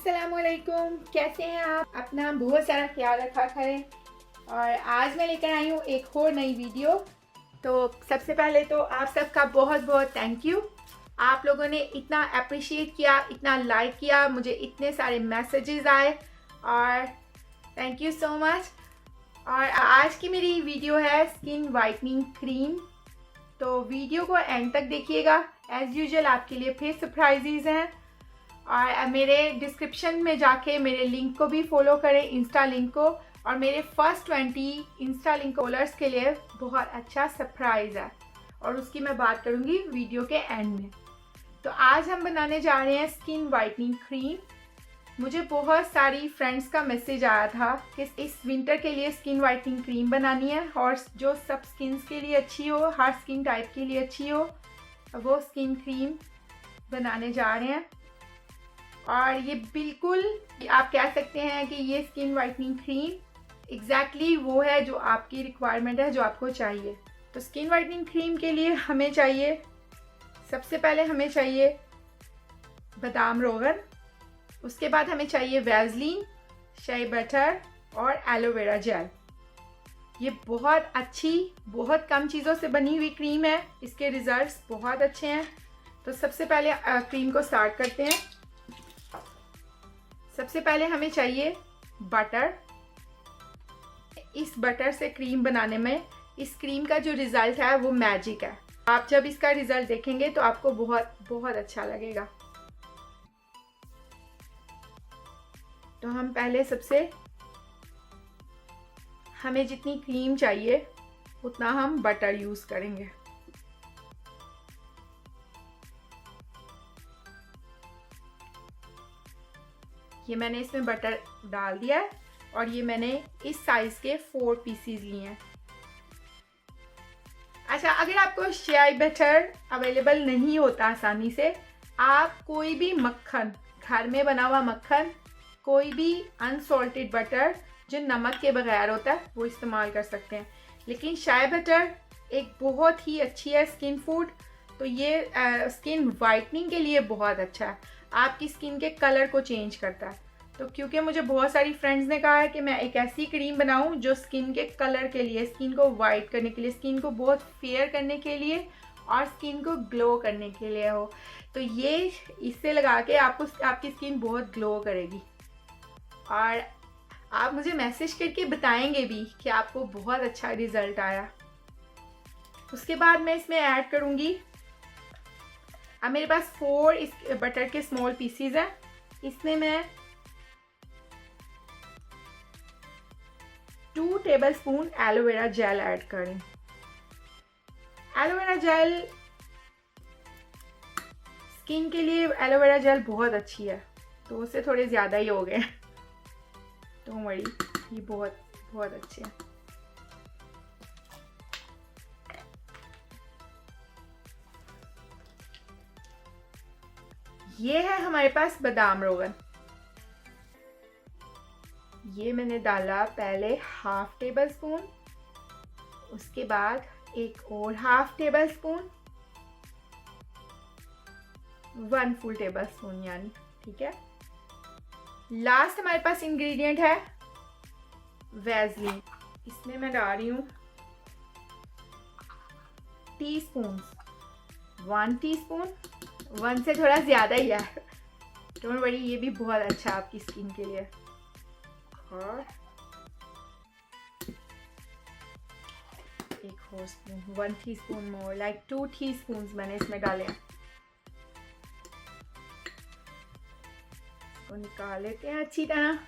अस्सलामुअलैकुम, कैसे हैं आप? अपना बहुत सारा ख्याल रखा करें। और आज मैं लेकर आई हूँ एक और नई वीडियो। तो सबसे पहले तो आप सबका बहुत बहुत थैंक यू। आप लोगों ने इतना अप्रिशिएट किया, इतना लाइक किया, मुझे इतने सारे मैसेजेस आए और थैंक यू सो मच। और आज की मेरी वीडियो है स्किन वाइटनिंग क्रीम। तो वीडियो को एंड तक देखिएगा। एज़ यूजुअल आपके लिए फिर सरप्राइजेज हैं। और मेरे डिस्क्रिप्शन में जाके मेरे लिंक को भी फॉलो करें, इंस्टा लिंक को। और मेरे फर्स्ट 20 इंस्टा लिंक फॉलोअर्स के लिए बहुत अच्छा सरप्राइज़ है और उसकी मैं बात करूँगी वीडियो के एंड में। तो आज हम बनाने जा रहे हैं स्किन वाइटनिंग क्रीम। मुझे बहुत सारी फ्रेंड्स का मैसेज आया था कि इस विंटर के लिए स्किन वाइटनिंग क्रीम बनानी है और जो सब स्किन्स के लिए अच्छी हो, हर स्किन टाइप के लिए अच्छी हो, वो स्किन क्रीम बनाने जा रहे हैं। और ये बिल्कुल आप कह सकते हैं कि ये स्किन वाइटनिंग क्रीम एग्जैक्टली वो है जो आपकी रिक्वायरमेंट है, जो आपको चाहिए। तो स्किन वाइटनिंग क्रीम के लिए हमें चाहिए, सबसे पहले हमें चाहिए बादाम रोगन, उसके बाद हमें चाहिए वैसलीन, शै बटर और एलोवेरा जेल। ये बहुत अच्छी, बहुत कम चीज़ों से बनी हुई क्रीम है। इसके रिजल्ट्स बहुत अच्छे हैं। तो सबसे पहले क्रीम को स्टार्ट करते हैं। सबसे पहले हमें चाहिए बटर। इस बटर से क्रीम बनाने में इस क्रीम का जो रिज़ल्ट है वो मैजिक है। आप जब इसका रिज़ल्ट देखेंगे तो आपको बहुत बहुत अच्छा लगेगा। तो हम पहले हमें जितनी क्रीम चाहिए उतना हम बटर यूज़ करेंगे। ये मैंने इसमें बटर डाल दिया है और ये मैंने इस साइज़ के 4 पीसीज लिए हैं। अच्छा, अगर आपको शै बटर अवेलेबल नहीं होता आसानी से, आप कोई भी मक्खन, घर में बना हुआ मक्खन, कोई भी अनसॉल्टेड बटर जो नमक के बगैर होता है, वो इस्तेमाल कर सकते हैं। लेकिन शै बटर एक बहुत ही अच्छी है स्किन फूड। तो ये स्किन वाइटनिंग के लिए बहुत अच्छा है, आपकी स्किन के कलर को चेंज करता है। तो क्योंकि मुझे बहुत सारी फ्रेंड्स ने कहा है कि मैं एक ऐसी क्रीम बनाऊं जो स्किन के कलर के लिए, स्किन को वाइट करने के लिए, स्किन को बहुत फेयर करने के लिए और स्किन को ग्लो करने के लिए हो, तो ये इससे लगा के आपकी स्किन बहुत ग्लो करेगी। और आप मुझे मैसेज करके बताएंगे भी कि आपको बहुत अच्छा रिजल्ट आया। उसके बाद मैं इसमें ऐड करूँगी, अब मेरे पास 4 इस बटर के स्मॉल पीसीज हैं। इसमें मैं 2 टेबलस्पून एलोवेरा जेल ऐड करें। एलोवेरा जेल स्किन के लिए, एलोवेरा जेल बहुत अच्छी है, तो उससे थोड़े ज़्यादा ही हो गए। तो वही, ये बहुत बहुत अच्छे हैं। ये है हमारे पास बादाम रोगन। ये मैंने डाला पहले 1/2 टेबलस्पून, उसके बाद एक और 1/2 टेबलस्पून, 1 फुल टेबलस्पून यानी, ठीक है। लास्ट हमारे पास इंग्रेडिएंट है वैसलीन। इसमें मैं डाल रही हूँ टीस्पून, 1 टीस्पून, 1 से थोड़ा ज़्यादा ही है, डोंट वरी, ये भी बहुत अच्छा है आपकी स्किन के लिए। और एक और स्पून, 1 टीस्पून मोर, लाइक 2 टीस्पून मैंने इसमें डाले हैं। इसको निकाल लेते हैं अच्छी तरह।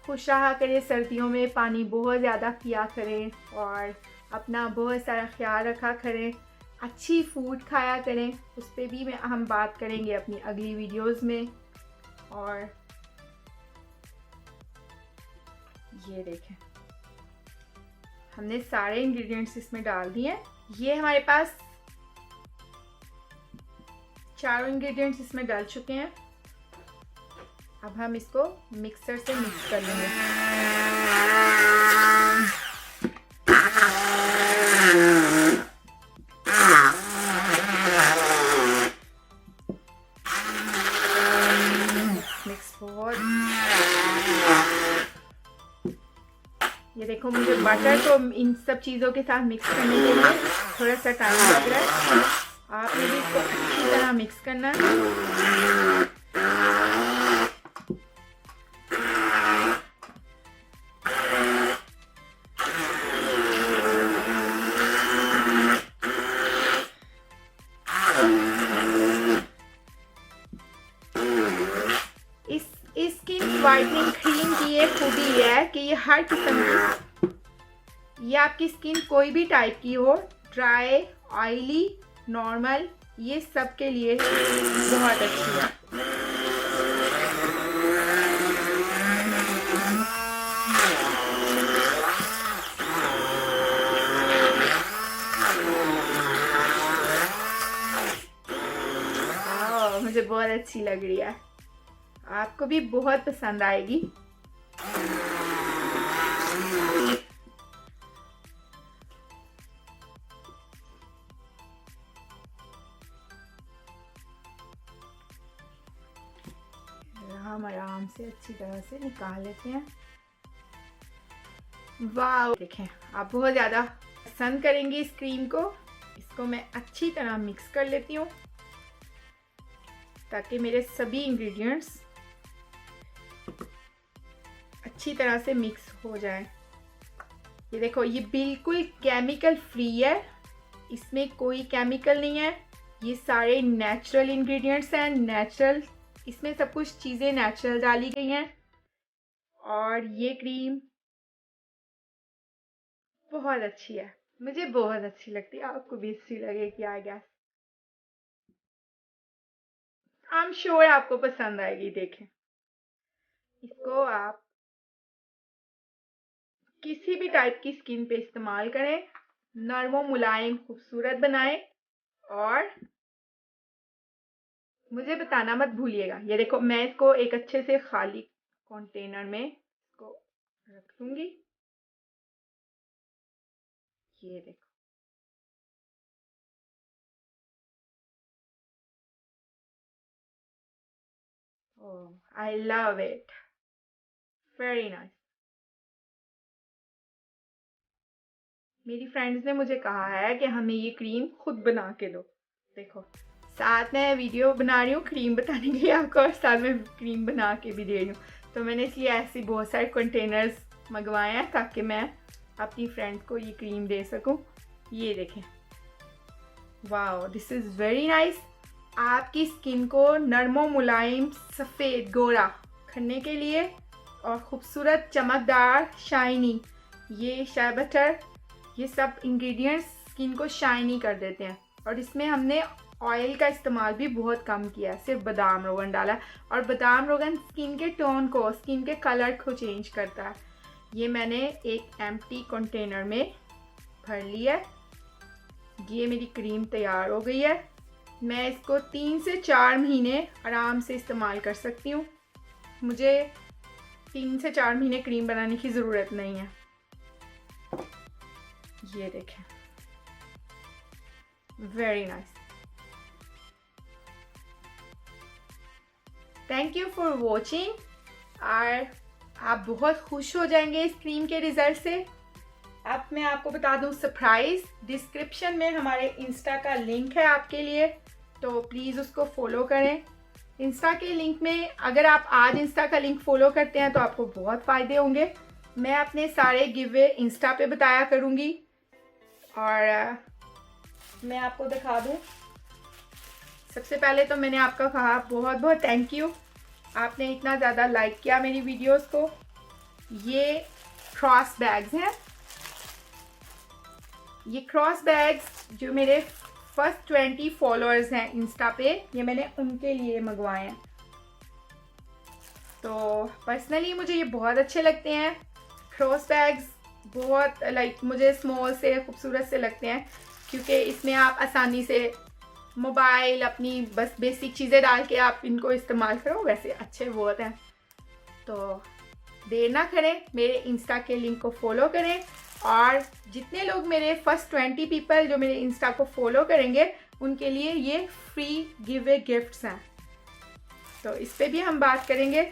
खुश रहा करें, सर्दियों में पानी बहुत ज़्यादा पिया करें और अपना बहुत सारा ख्याल रखा करें, अच्छी फूड खाया करें। उस पर भी हम बात करेंगे अपनी अगली वीडियोस में। और ये देखें, हमने सारे इंग्रेडिएंट्स इसमें डाल दिए हैं। ये हमारे पास 4 इंग्रेडिएंट्स इसमें डाल चुके हैं। अब हम इसको मिक्सर से मिक्स कर लेंगे। वाटर, तो इन सब चीज़ों के साथ मिक्स करने के लिए थोड़ा सा टाइम लग रहा है। आपने भी इसको अच्छी तरह मिक्स करना है। इस स्किन वाइटनिंग क्रीम की ये खूबी है कि ये हर किस्म की, ये आपकी स्किन कोई भी टाइप की हो, ड्राई, ऑयली, नॉर्मल, ये सब के लिए बहुत अच्छी है। मुझे बहुत अच्छी लग रही है, आपको भी बहुत पसंद आएगी। हम आराम से अच्छी तरह से निकाल लेते हैं। वाह, देखें आप बहुत ज़्यादा पसंद करेंगे इस क्रीम को। इसको मैं अच्छी तरह मिक्स कर लेती हूँ ताकि मेरे सभी इंग्रेडिएंट्स अच्छी तरह से मिक्स हो जाए। ये देखो, ये बिल्कुल केमिकल फ्री है, इसमें कोई केमिकल नहीं है, ये सारे नेचुरल इंग्रेडिएंट्स हैं, नेचुरल, इसमें सब कुछ चीज़ें नेचुरल डाली गई हैं। और ये क्रीम बहुत अच्छी है, मुझे बहुत अच्छी लगती है, आपको भी अच्छी लगेगी I guess. I am sure आपको पसंद आएगी। देखें, इसको आप किसी भी टाइप की स्किन पे इस्तेमाल करें, नर्म मुलायम खूबसूरत बनाएं। और मुझे बताना मत भूलिएगा। ये देखो, मैं इसको एक अच्छे से खाली कंटेनर में इसको रख दूंगी। ये देखो, oh I love it, very nice. मेरी फ्रेंड्स ने मुझे कहा है कि हमें ये क्रीम खुद बना के दो। देखो, साथ में वीडियो बना रही हूँ क्रीम बताने के लिए आपको, और साथ में क्रीम बना के भी दे रही हूँ। तो मैंने इसलिए ऐसे बहुत सारे कंटेनर्स मंगवाए हैं ताकि मैं अपनी फ्रेंड्स को ये क्रीम दे सकूँ। ये देखें, wow, this is very nice. आपकी स्किन को नरमो मुलायम, सफ़ेद, गोरा करने के लिए और ख़ूबसूरत, चमकदार, शाइनी, ये शै बटर, ये सब इंग्रेडिएंट्स स्किन को शाइनी कर देते हैं। और इसमें हमने ऑयल का इस्तेमाल भी बहुत कम किया है, सिर्फ बादाम रोगन डाला। और बादाम रोगन स्किन के टोन को, स्किन के कलर को चेंज करता है। ये मैंने एक एम्प्टी कंटेनर में भर लिया। ये मेरी क्रीम तैयार हो गई है। मैं इसको 3 से 4 महीने आराम से इस्तेमाल कर सकती हूँ। मुझे 3 से 4 महीने क्रीम बनाने की ज़रूरत नहीं है। ये देखें, very nice. Thank you for watching. और आप बहुत खुश हो जाएंगे इस क्रीम के रिजल्ट से। अब मैं आपको बता दूं सरप्राइज, डिस्क्रिप्शन में हमारे इंस्टा का लिंक है आपके लिए, तो प्लीज़ उसको फॉलो करें। इंस्टा के लिंक में अगर आप आज इंस्टा का लिंक फॉलो करते हैं तो आपको बहुत फ़ायदे होंगे। मैं अपने सारे गिवे इंस्टा पे बताया करूँगी। और मैं आपको दिखा दूँ, सबसे पहले तो मैंने आपका कहा बहुत बहुत थैंक यू, आपने इतना ज़्यादा लाइक किया मेरी वीडियोस को। ये क्रॉस बैग्स हैं, ये क्रॉस बैग्स जो मेरे फर्स्ट 20 फॉलोअर्स हैं इंस्टा पे, ये मैंने उनके लिए मंगवाए हैं। तो पर्सनली मुझे ये बहुत अच्छे लगते हैं। क्रॉस बैग्स बहुत मुझे स्मॉल से खूबसूरत से लगते हैं, क्योंकि इसमें आप आसानी से मोबाइल, अपनी बस बेसिक चीज़ें डाल के आप इनको इस्तेमाल करो। वैसे अच्छे बहुत हैं, तो देर ना करें, मेरे इंस्टा के लिंक को फॉलो करें। और जितने लोग मेरे फर्स्ट 20 पीपल जो मेरे इंस्टा को फॉलो करेंगे उनके लिए ये फ्री गिव अवे गिफ्ट्स हैं, तो इस पे भी हम बात करेंगे।